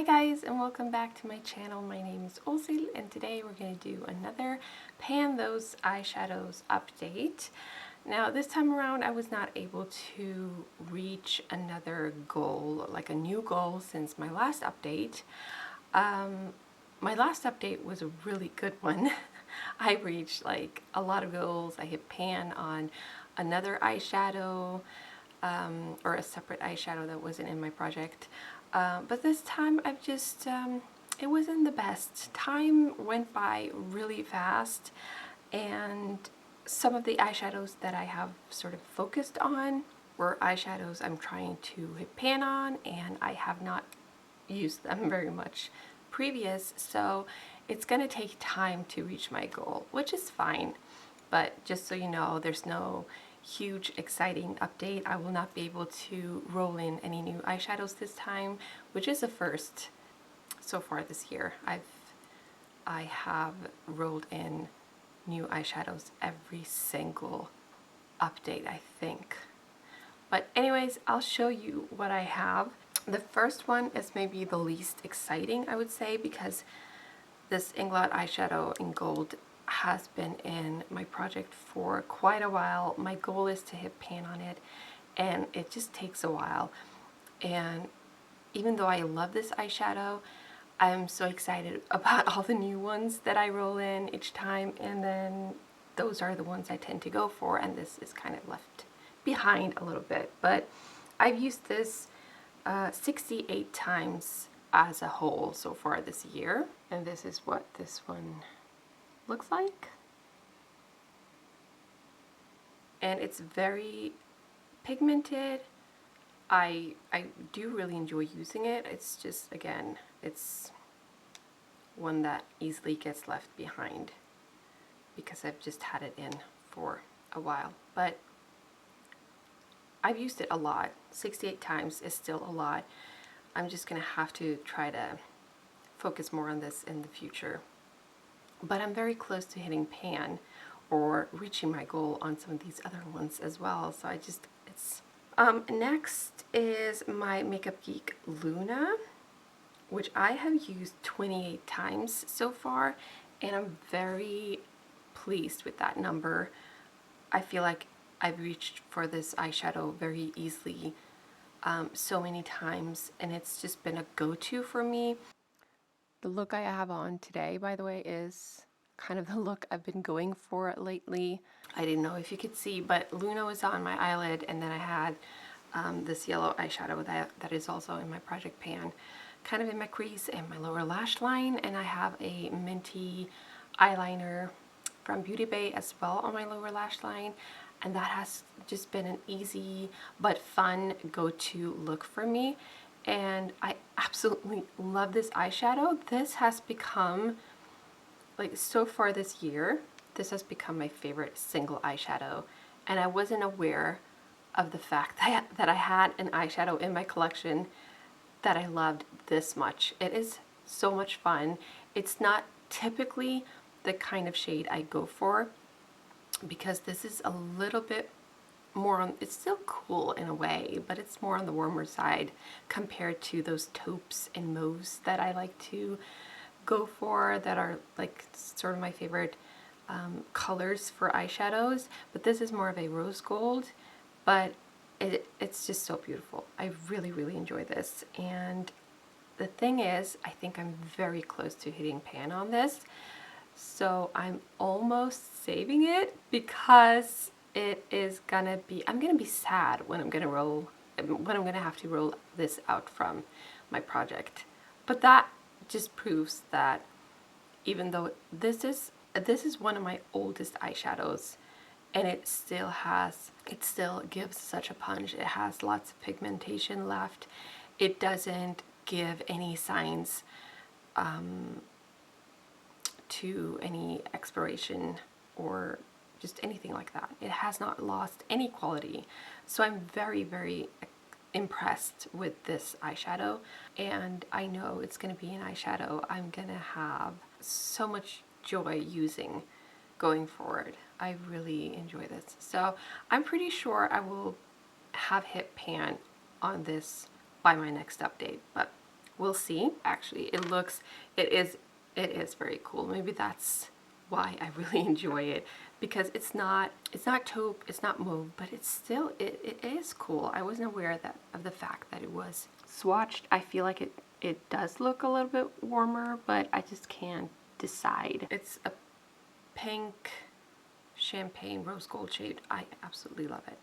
guys, and welcome back to my channel. My name is Olsil, and today we're going to do another Pan Those Eyeshadows update. Now this time around I was not able to reach another goal, like a new goal, since my last update. My last update was a really good one. I reached like a lot of goals. I hit pan on another eyeshadow, or a separate eyeshadow that wasn't in my project. But this time I've just, it wasn't the best. Time went by really fast, and some of the eyeshadows that I have sort of focused on were eyeshadows I'm trying to hit pan on, and I have not used them very much previous, so it's gonna take time to reach my goal, which is fine. But just so you know, there's no huge exciting update. I will not be able to roll in any new eyeshadows this time, which is a first so far this year. I have rolled in new eyeshadows every single update, I think. But anyways, I'll show you what I have. The first one is maybe the least exciting, I would say, because this Inglot eyeshadow in gold has been in my project for quite a while. My goal is to hit pan on it, and it just takes a while. And even though I love this eyeshadow, I'm so excited about all the new ones that I roll in each time, and then those are the ones I tend to go for, and this is kind of left behind a little bit. But I've used this 68 times as a whole so far this year, and this is what this one looks like. And it's very pigmented. I do really enjoy using it. It's just, again, it's one that easily gets left behind because I've just had it in for a while. But I've used it a lot. 68 times is still a lot. I'm just gonna have to try to focus more on this in the future. But I'm very close to hitting pan or reaching my goal on some of these other ones as well. So I just, it's... next is my MakeupGeek Luna, which I have used 28 times so far, and I'm very pleased with that number. I feel like I've reached for this eyeshadow very easily so many times, and it's just been a go-to for me. The look I have on today, by the way, is kind of the look I've been going for lately. I didn't know if you could see, but Luna was on my eyelid, and then I had this yellow eyeshadow that is also in my project pan, kind of in my crease and my lower lash line, and I have a minty eyeliner from Beauty Bay as well on my lower lash line, and that has just been an easy but fun go-to look for me. And I absolutely love this eyeshadow. This has become, like, so far this year, this has become my favorite single eyeshadow. And I wasn't aware of the fact that I had an eyeshadow in my collection that I loved this much. It is so much fun. It's not typically the kind of shade I go for, because this is a little bit more on, it's still cool in a way, but it's more on the warmer side compared to those taupes and mauves that I like to go for, that are like sort of my favorite colors for eyeshadows. But this is more of a rose gold, but it's just so beautiful. I really enjoy this. And the thing is, I think I'm very close to hitting pan on this, so I'm almost saving it, because it is gonna be, I'm gonna be sad when I'm gonna have to roll this out from my project. But that just proves that even though this is one of my oldest eyeshadows, and it still gives such a punch. It has lots of pigmentation left. It doesn't give any signs to any expiration or just anything like that. It has not lost any quality. So I'm very impressed with this eyeshadow, and I know it's going to be an eyeshadow I'm going to have so much joy using going forward. I really enjoy this. So I'm pretty sure I will have hit pan on this by my next update, but we'll see. Actually, it is very cool. Maybe that's why I really enjoy it, because it's not taupe, it's not mauve, but it's still, it is cool. I wasn't aware of the fact that it was swatched. I feel like it does look a little bit warmer, but I just can't decide. It's a pink champagne rose gold shade. I absolutely love it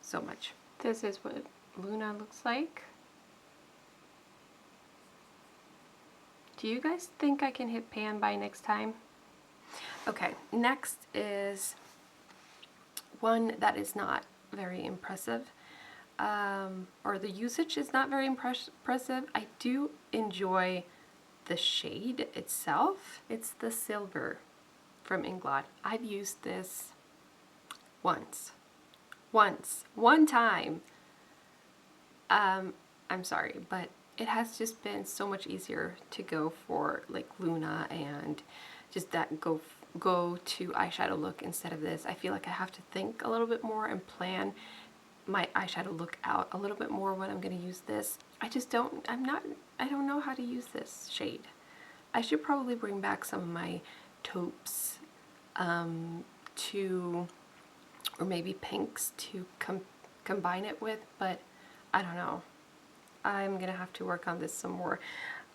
so much. This is what Luna looks like. Do you guys think I can hit pan by next time? Okay, next is one that is not very impressive, or the usage is not very impressive. I do enjoy the shade itself. It's the silver from Inglot. I've used this one time. I'm sorry, but it has just been so much easier to go for like Luna and just that go to eyeshadow look instead of this. I feel like I have to think a little bit more and plan my eyeshadow look out a little bit more when I'm going to use this. I don't know how to use this shade. I should probably bring back some of my taupes or maybe pinks to combine it with, but I don't know. I'm gonna have to work on this some more.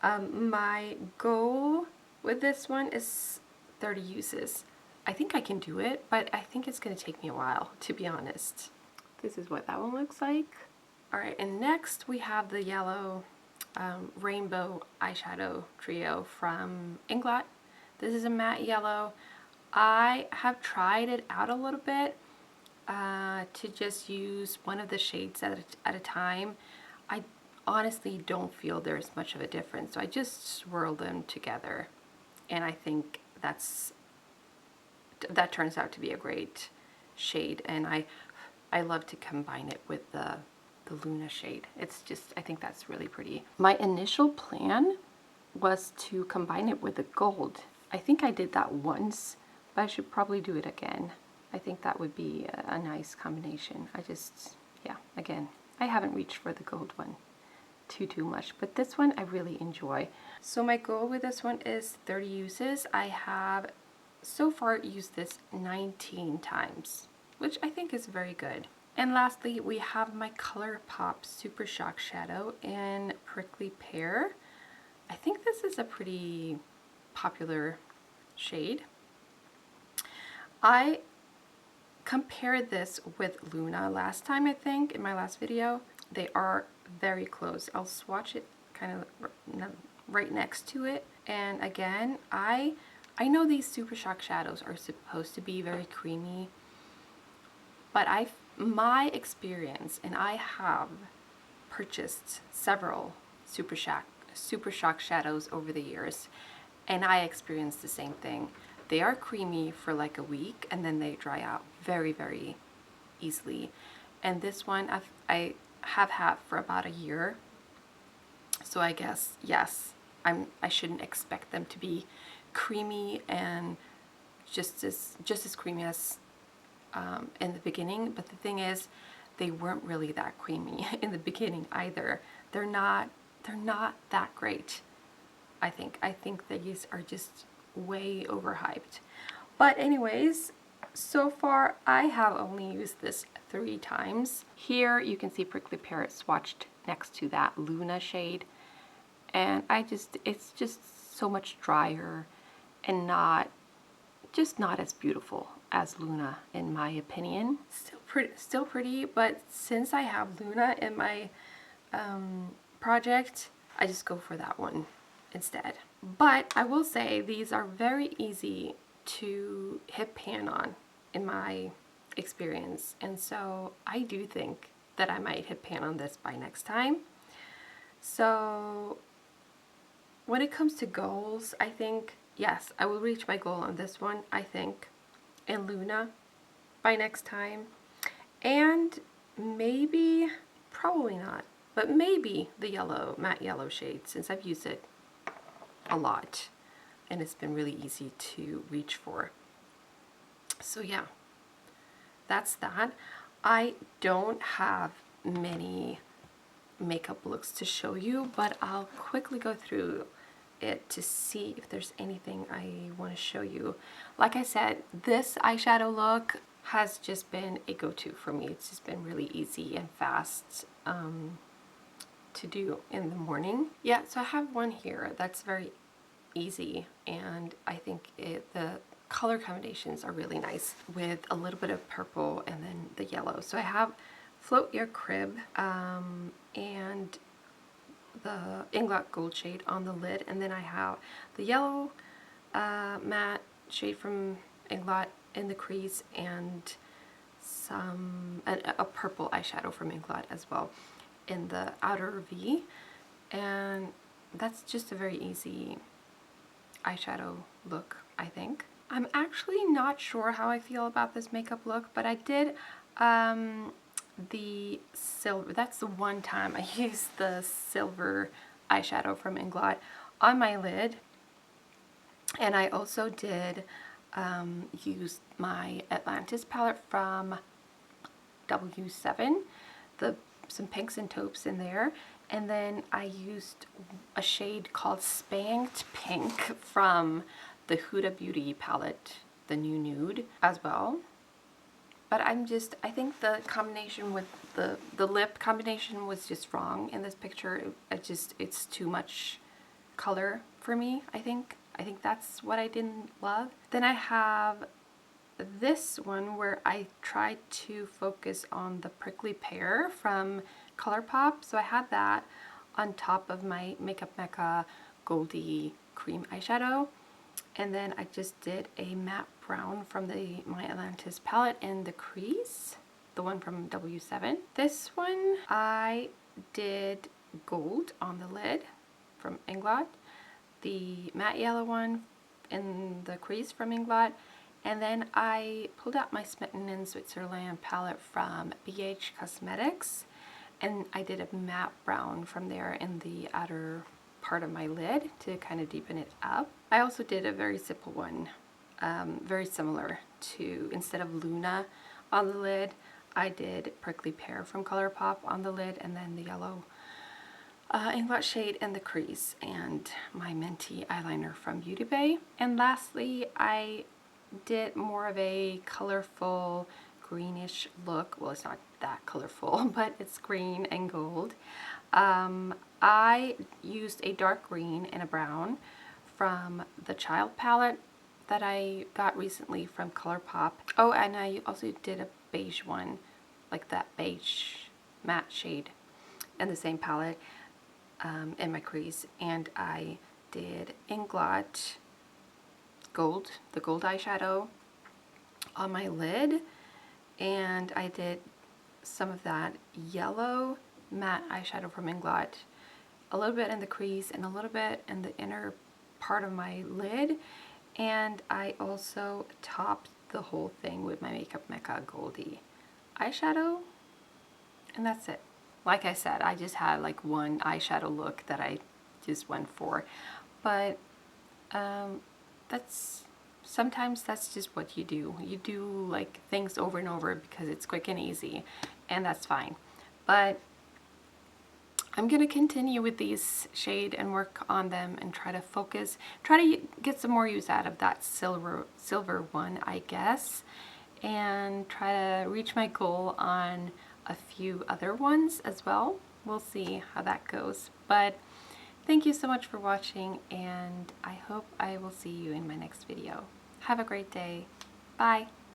My goal with this one is 30 uses. I think I can do it, but I think it's gonna take me a while, to be honest. This is what that one looks like. All right, and next we have the yellow rainbow eyeshadow trio from Inglot. This is a matte yellow. I have tried it out a little bit to just use one of the shades at a time. I honestly don't feel there's much of a difference, so I just swirl them together, and I think that turns out to be a great shade, and I love to combine it with the Luna shade. It's just, I think that's really pretty. My initial plan was to combine it with the gold. I think I did that once, but I should probably do it again. I think that would be a nice combination. Yeah, again, I haven't reached for the gold one too much, but this one I really enjoy. So my goal with this one is 30 uses. I have so far used this 19 times, which I think is very good. And lastly, we have my Colourpop Super Shock Shadow in Prickly Pear. I think this is a pretty popular shade. I compared this with Luna last time, I think, in my last video. They are very close. I'll swatch it kind of right next to it. And again, I know these Super Shock shadows are supposed to be very creamy, but my experience, and I have purchased several Super Shock shadows over the years, and I experienced the same thing. They are creamy for like a week, and then they dry out very, very easily. And this one I have had for about a year, so I guess, yes, I shouldn't expect them to be creamy and just as creamy as in the beginning. But the thing is, they weren't really that creamy in the beginning either. They're not that great. I think these are just way overhyped. But anyways, so far I have only used this 3 times. Here you can see Prickly Pear swatched next to that Luna shade, and it's just so much drier and not as beautiful as Luna, in my opinion. Still pretty, but since I have Luna in my project, I just go for that one instead. But I will say these are very easy to hit pan on in my experience, and so I do think that I might hit pan on this by next time. So when it comes to goals, I think, yes, I will reach my goal on this one, I think, and Luna by next time, and maybe, probably not, but maybe the yellow, matte yellow shade, since I've used it a lot and it's been really easy to reach for. So yeah, that's that. I don't have many makeup looks to show you, but I'll quickly go through it to see if there's anything I want to show you. Like I said, this eyeshadow look has just been a go-to for me. It's just been really easy and fast to do in the morning. Yeah, so I have one here that's very easy, and I think the color combinations are really nice with a little bit of purple and then the yellow. So I have Float Your Crib and the Inglot Gold shade on the lid, and then I have the yellow matte shade from Inglot in the crease, and a purple eyeshadow from Inglot as well in the outer V. And that's just a very easy eyeshadow look, I think. I'm actually not sure how I feel about this makeup look, but I did the silver, that's the one time I used the silver eyeshadow from Inglot on my lid. And I also did use my Atlantis palette from W7, some pinks and taupes in there, and then I used a shade called Spanked Pink from the Huda Beauty palette, the new nude as well. But I think the combination with the lip combination was just wrong in this picture. It's too much color for me, I think. I think that's what I didn't love. Then I have this one where I tried to focus on the prickly pear from Colourpop. So I had that on top of my Makeup Mecca Goldie Cream eyeshadow. And then I just did a matte brown from my Atlantis palette in the crease, the one from W7. This one I did gold on the lid from Inglot, the matte yellow one in the crease from Inglot, and then I pulled out my Smitten in Switzerland palette from BH Cosmetics, and I did a matte brown from there in the outer part of my lid to kind of deepen it up. I also did a very simple one, very similar to, instead of Luna on the lid, I did Prickly Pear from Colourpop on the lid, and then the yellow Inglot shade in the crease, and my Minty eyeliner from Beauty Bay. And lastly, I did more of a colorful greenish look. Well, it's not that colorful, but it's green and gold. I used a dark green and a brown from the Child palette that I got recently from Colourpop. Oh, and I also did a beige one, like that beige matte shade in the same palette in my crease. And I did Inglot Gold, the gold eyeshadow on my lid, and I did some of that yellow matte eyeshadow from Inglot, a little bit in the crease and a little bit in the inner part of my lid, and I also topped the whole thing with my Makeup Mecca Goldie eyeshadow, and that's it. Like I said, I just had like one eyeshadow look that I just went for, but sometimes that's just what you do. You do like things over and over because it's quick and easy, and that's fine. But I'm going to continue with these shade and work on them and try to focus, try to get some more use out of that silver one, I guess, and try to reach my goal on a few other ones as well. We'll see how that goes. But thank you so much for watching, and I hope I will see you in my next video. Have a great day. Bye.